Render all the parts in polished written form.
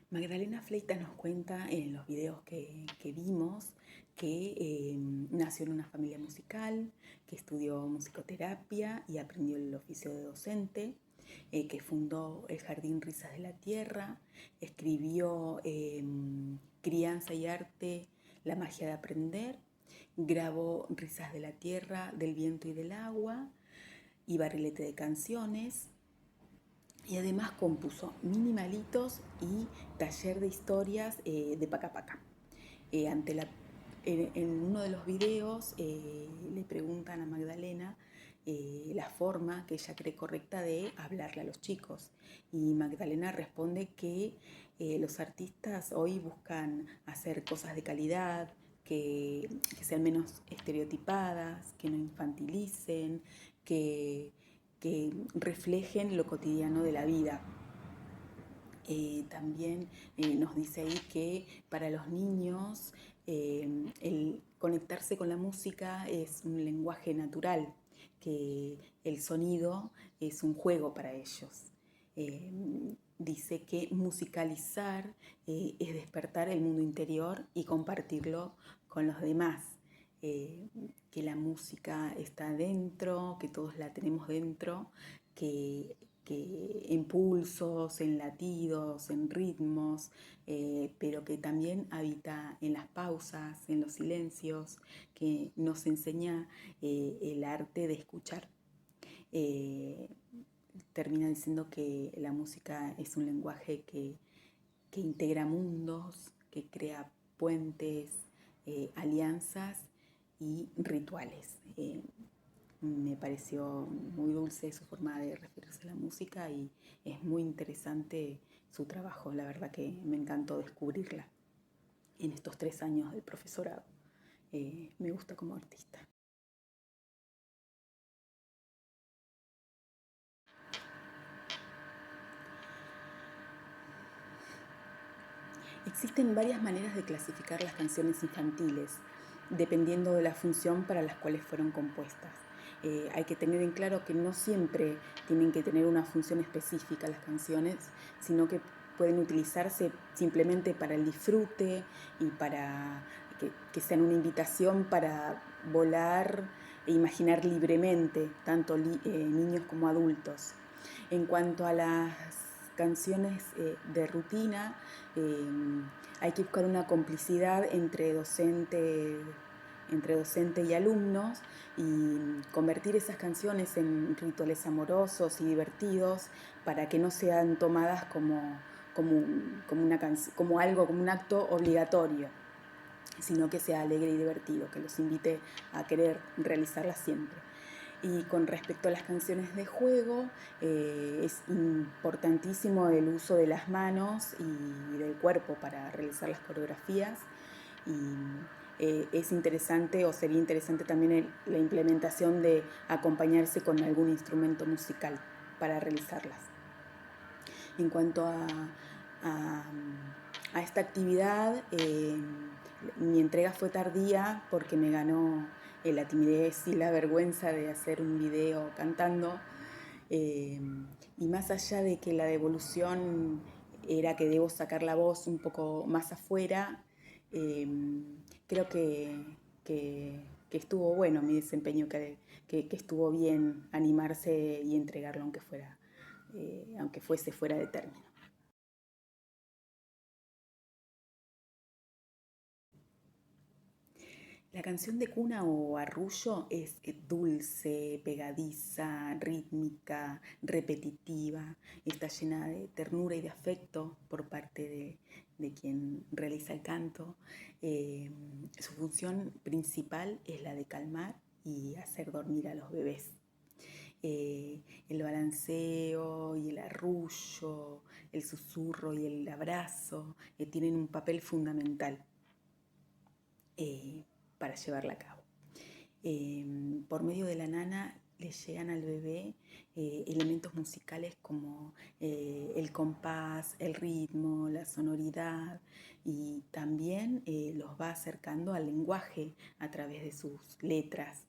Magdalena Fleita nos cuenta en los videos que vimos que nació en una familia musical, que estudió musicoterapia y aprendió el oficio de docente, que fundó el Jardín Risas de la Tierra, escribió Crianza y Arte, la magia de aprender, grabó Risas de la Tierra, del Viento y del Agua y Barrilete de Canciones. Y además compuso Minimalitos y Taller de Historias de Paca Paca. Ante la, en uno de los videos le preguntan a Magdalena la forma que ella cree correcta de hablarle a los chicos. Y Magdalena responde que los artistas hoy buscan hacer cosas de calidad, que sean menos estereotipadas, que no infantilicen, que, que reflejen lo cotidiano de la vida. También nos dice ahí que para los niños el conectarse con la música es un lenguaje natural, que el sonido es un juego para ellos. Dice que musicalizar es despertar el mundo interior y compartirlo con los demás. Que la música está dentro, que todos la tenemos dentro, que en pulsos, en latidos, en ritmos, pero que también habita en las pausas, en los silencios, que nos enseña el arte de escuchar. Eh, Termina diciendo que la música es un lenguaje que integra mundos, que crea puentes, alianzas y rituales. Me pareció muy dulce su forma de referirse a la música y es muy interesante su trabajo. La verdad que me encantó descubrirla en estos 3 años del profesorado. Me gusta como artista. Existen varias maneras de clasificar las canciones infantiles, dependiendo de la función para las cuales fueron compuestas. Hay que tener en claro que no siempre tienen que tener una función específica las canciones, sino que pueden utilizarse simplemente para el disfrute y para que sean una invitación para volar e imaginar libremente, tanto niños como adultos. En cuanto a las canciones de rutina, eh, hay que buscar una complicidad entre docente y alumnos y convertir esas canciones en rituales amorosos y divertidos para que no sean tomadas como algo, como un acto obligatorio, sino que sea alegre y divertido, que los invite a querer realizarlas siempre. Y con respecto a las canciones de juego, es importantísimo el uso de las manos y del cuerpo para realizar las coreografías. Y es interesante o sería interesante también la implementación de acompañarse con algún instrumento musical para realizarlas. En cuanto a, a esta actividad, mi entrega fue tardía porque me ganó la timidez y la vergüenza de hacer un video cantando. eh, y más allá de que la devolución era que debo sacar la voz un poco más afuera, eh, creo que estuvo bueno mi desempeño, que estuvo bien animarse y entregarlo aunque fuese fuera de término. La canción de cuna o arrullo es dulce, pegadiza, rítmica, repetitiva, está llena de ternura y de afecto por parte de quien realiza el canto. Eh, Su función principal es la de calmar y hacer dormir a los bebés. El balanceo y el arrullo, el susurro y el abrazo tienen un papel fundamental eh, para llevarla a cabo. Por medio de la nana le llegan al bebé elementos musicales como el compás, el ritmo, la sonoridad y también los va acercando al lenguaje a través de sus letras.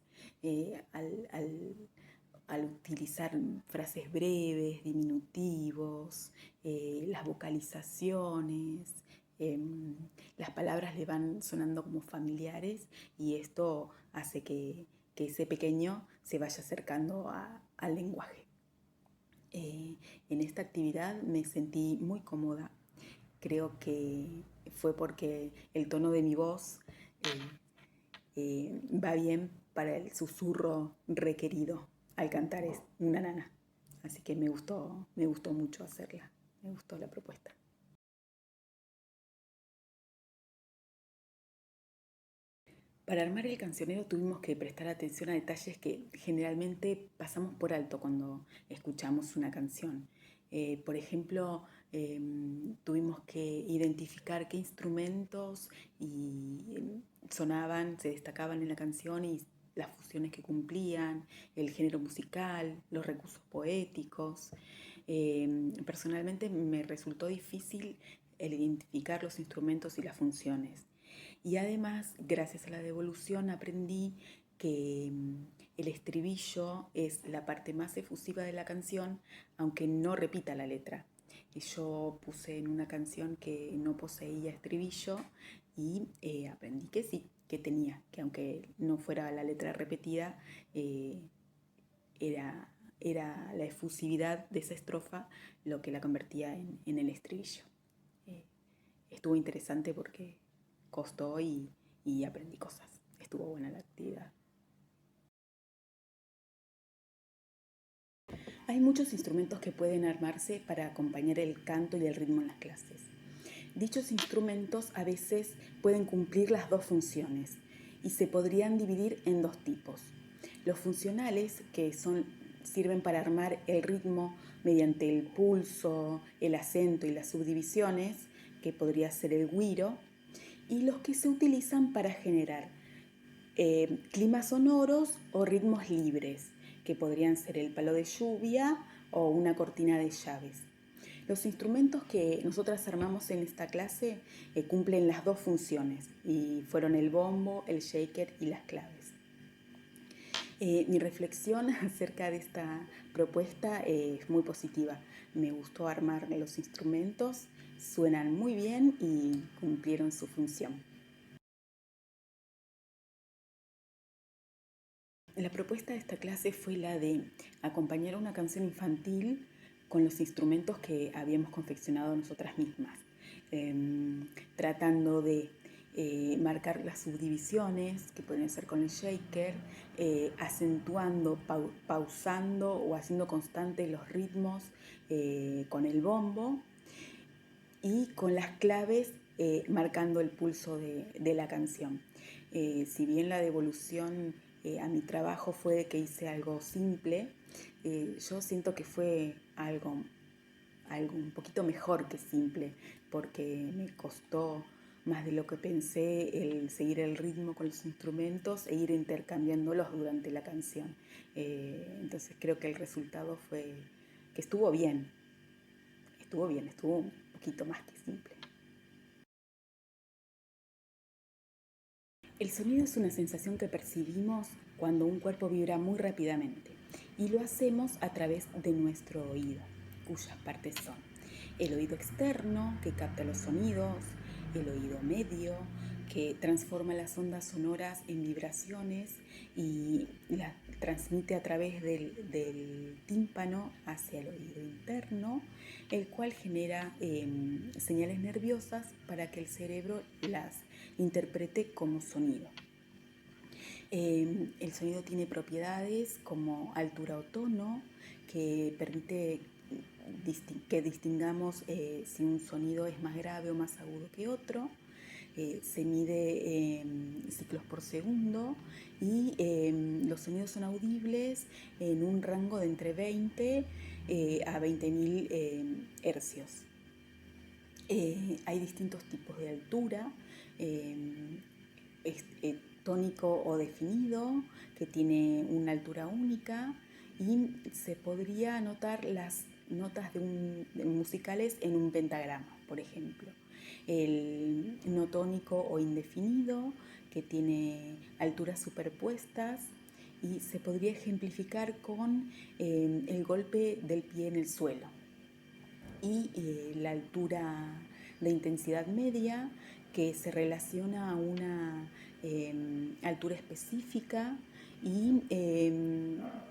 Al al utilizar frases breves, diminutivos, las vocalizaciones, las palabras le van sonando como familiares y esto hace que ese pequeño se vaya acercando al lenguaje. En esta actividad me sentí muy cómoda. Creo que fue porque el tono de mi voz va bien para el susurro requerido al cantar es una nana. Así que me gustó mucho hacerla, me gustó la propuesta. Para armar el cancionero tuvimos que prestar atención a detalles que generalmente pasamos por alto cuando escuchamos una canción. Por ejemplo, tuvimos que identificar qué instrumentos sonaban, se destacaban en la canción y las funciones que cumplían, el género musical, los recursos poéticos. Personalmente me resultó difícil el identificar los instrumentos y las funciones. Y además, gracias a la devolución, aprendí que el estribillo es la parte más efusiva de la canción, aunque no repita la letra. Y yo puse en una canción que no poseía estribillo y aprendí que sí, que tenía, que aunque no fuera la letra repetida, era, era la efusividad de esa estrofa lo que la convertía en el estribillo. Eh, Estuvo interesante porque costó y aprendí cosas. Estuvo buena la actividad. Hay muchos instrumentos que pueden armarse para acompañar el canto y el ritmo en las clases. Dichos instrumentos a veces pueden cumplir las dos funciones y se podrían dividir en dos tipos. Los funcionales, sirven para armar el ritmo mediante el pulso, el acento y las subdivisiones, que podría ser el güiro, y los que se utilizan para generar climas sonoros o ritmos libres, que podrían ser el palo de lluvia o una cortina de llaves. Los instrumentos que nosotras armamos en esta clase cumplen las dos funciones y fueron el bombo, el shaker y las claves. Mi reflexión acerca de esta propuesta es muy positiva. Me gustó armar los instrumentos, suenan muy bien y cumplieron su función. La propuesta de esta clase fue la de acompañar una canción infantil con los instrumentos que habíamos confeccionado nosotras mismas, tratando de marcar las subdivisiones, que pueden ser con el shaker, acentuando, pausando o haciendo constantes los ritmos con el bombo y con las claves marcando el pulso de la canción. Si bien la devolución a mi trabajo fue que hice algo simple, yo siento que fue algo un poquito mejor que simple, porque me costó más de lo que pensé el seguir el ritmo con los instrumentos e ir intercambiándolos durante la canción. Entonces creo que el resultado fue que estuvo bien, estuvo un poquito más que simple. El sonido es una sensación que percibimos cuando un cuerpo vibra muy rápidamente y lo hacemos a través de nuestro oído, cuyas partes son el oído externo, que capta los sonidos, el oído medio, que transforma las ondas sonoras en vibraciones y las transmite a través del tímpano hacia el oído interno, el cual genera señales nerviosas para que el cerebro las interprete como sonido. El sonido tiene propiedades como altura o tono, que permite que distingamos si un sonido es más grave o más agudo que otro. Se mide ciclos por segundo y los sonidos son audibles en un rango de entre 20 a 20.000 hercios. Hay distintos tipos de altura, tónico o definido, que tiene una altura única y se podría notar las notas musicales en un pentagrama, por ejemplo. El no tónico o indefinido, que tiene alturas superpuestas y se podría ejemplificar con el golpe del pie en el suelo y la altura de intensidad media, que se relaciona a una altura específica, y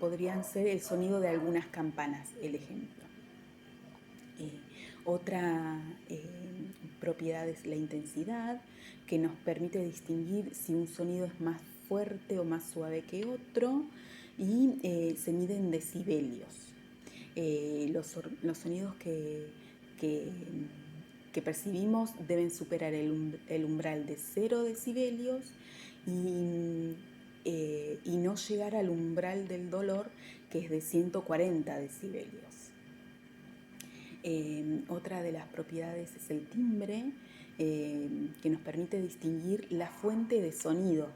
podrían ser el sonido de algunas campanas, el ejemplo. Otra propiedad es la intensidad, que nos permite distinguir si un sonido es más fuerte o más suave que otro, y se mide en decibelios. Los sonidos que percibimos deben superar el umbral de 0 decibelios y no llegar al umbral del dolor, que es de 140 decibelios. Otra de las propiedades es el timbre, que nos permite distinguir la fuente de sonido.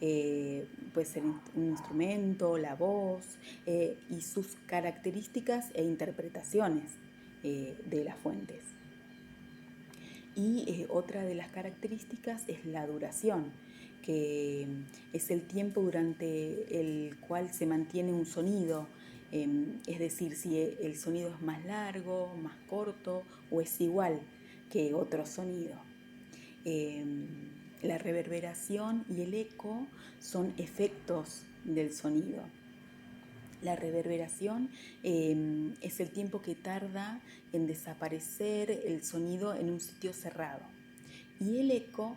Puede ser un instrumento, la voz, y sus características e interpretaciones de las fuentes. Y otra de las características es la duración, que es el tiempo durante el cual se mantiene un sonido, es decir, si el sonido es más largo, más corto o es igual que otro sonido. La reverberación y el eco son efectos del sonido. La reverberación es el tiempo que tarda en desaparecer el sonido en un sitio cerrado. Y el eco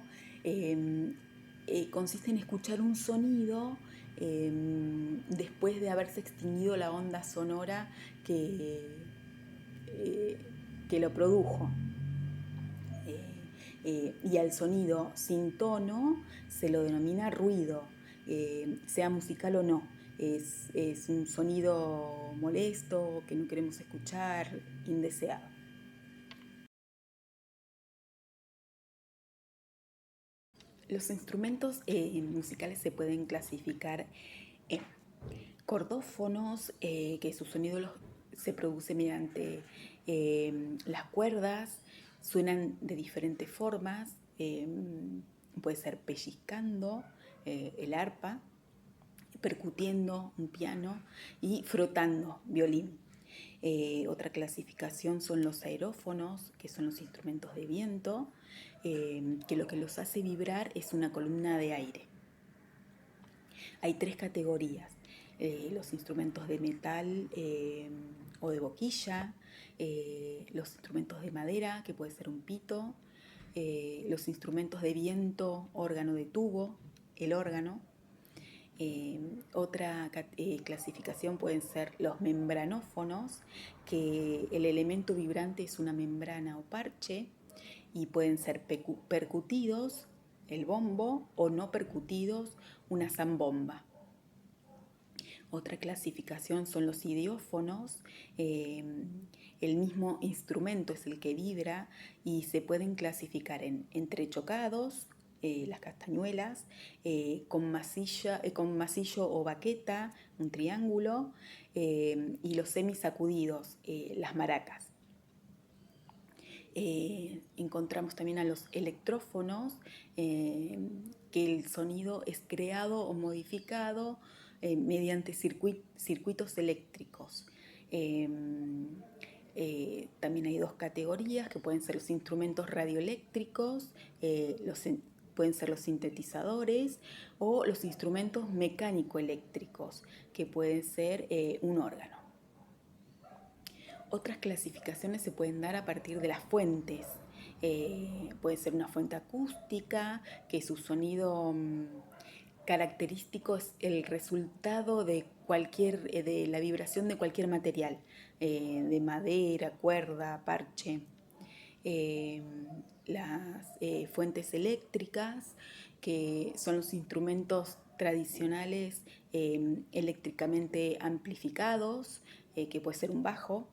consiste en escuchar un sonido después de haberse extinguido la onda sonora que lo produjo. Y al sonido sin tono se lo denomina ruido, sea musical o no. Es un sonido molesto que no queremos escuchar, indeseado. Los instrumentos musicales se pueden clasificar en cordófonos, que su sonido se produce mediante las cuerdas, suenan de diferentes formas, puede ser pellizcando el arpa, percutiendo un piano y frotando violín. Otra clasificación son los aerófonos, que son los instrumentos de viento, que lo que los hace vibrar es una columna de aire. Hay 3 categorías: los instrumentos de metal o de boquilla, los instrumentos de madera, que puede ser un pito, los instrumentos de viento, órgano de tubo, el órgano. Otra clasificación pueden ser los membranófonos, que el elemento vibrante es una membrana o parche, y pueden ser percutidos, el bombo, o no percutidos, una zambomba. Otra clasificación son los idiófonos. El mismo instrumento es el que vibra y se pueden clasificar en entrechocados, las castañuelas, con masillo o baqueta, un triángulo, y los semisacudidos, las maracas. Encontramos también a los electrófonos, que el sonido es creado o modificado mediante circuitos eléctricos. También hay 2 categorías, que pueden ser los instrumentos radioeléctricos, pueden ser los sintetizadores, o los instrumentos mecánico-eléctricos, que pueden ser un órgano. Otras clasificaciones se pueden dar a partir de las fuentes. Puede ser una fuente acústica, que su sonido característico es el resultado de la vibración de cualquier material, de madera, cuerda, parche. Las fuentes eléctricas, que son los instrumentos tradicionales eléctricamente amplificados, que puede ser un bajo.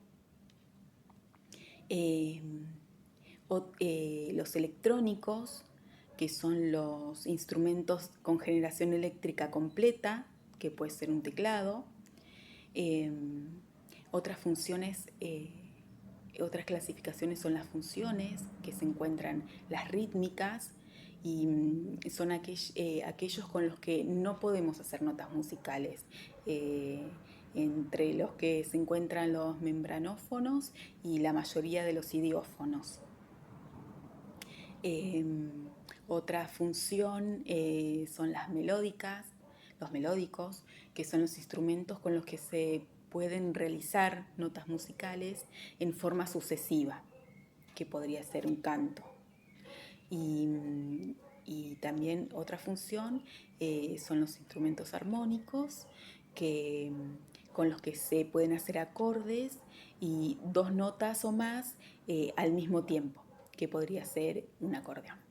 Los electrónicos, que son los instrumentos con generación eléctrica completa, que puede ser un teclado. Otras clasificaciones son las funciones, que se encuentran las rítmicas y son aquellos con los que no podemos hacer notas musicales, entre los que se encuentran los membranófonos y la mayoría de los idiófonos. Otra función son las melódicas, los melódicos, que son los instrumentos con los que se pueden realizar notas musicales en forma sucesiva, que podría ser un canto. Y también otra función son los instrumentos armónicos, con los que se pueden hacer acordes y dos notas o más al mismo tiempo, que podría ser un acordeón.